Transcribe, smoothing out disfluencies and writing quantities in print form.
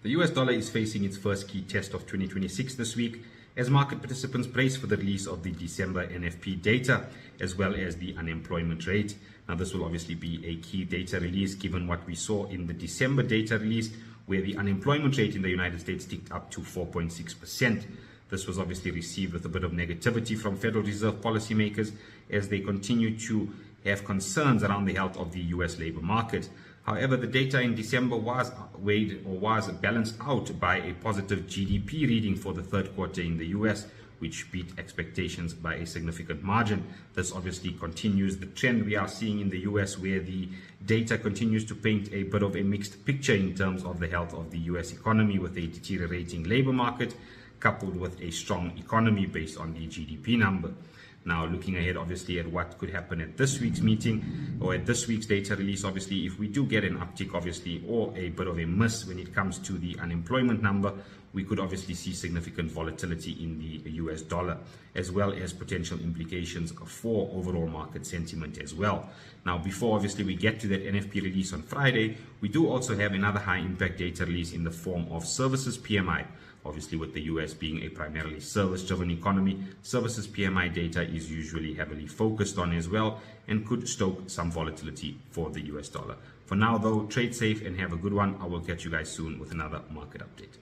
The US dollar is facing its first key test of 2026 this week as market participants brace for the release of the December NFP data as well as the unemployment rate. Now, this will obviously be a key data release given what we saw in the December data release, where the unemployment rate in the United States ticked up to 4.6%. This was obviously received with a bit of negativity from Federal Reserve policymakers as they continue to have concerns around the health of the US labor market. However, the data in December was balanced out by a positive GDP reading for the third quarter in the US, which beat expectations by a significant margin. This obviously continues the trend we are seeing in the US, where the data continues to paint a bit of a mixed picture in terms of the health of the US economy, with a deteriorating labor market coupled with a strong economy based on the GDP number. Now, looking ahead, obviously, at what could happen at this week's meeting or at this week's data release, obviously, if we do get an uptick, obviously, or a bit of a miss when it comes to the unemployment number, we could obviously see significant volatility in the US dollar, as well as potential implications for overall market sentiment as well. Now, before obviously we get to that NFP release on Friday, we do also have another high impact data release in the form of services PMI. Obviously, with the US being a primarily service-driven economy, services PMI data is usually heavily focused on as well and could stoke some volatility for the US dollar. For now, though, trade safe and have a good one. I will catch you guys soon with another market update.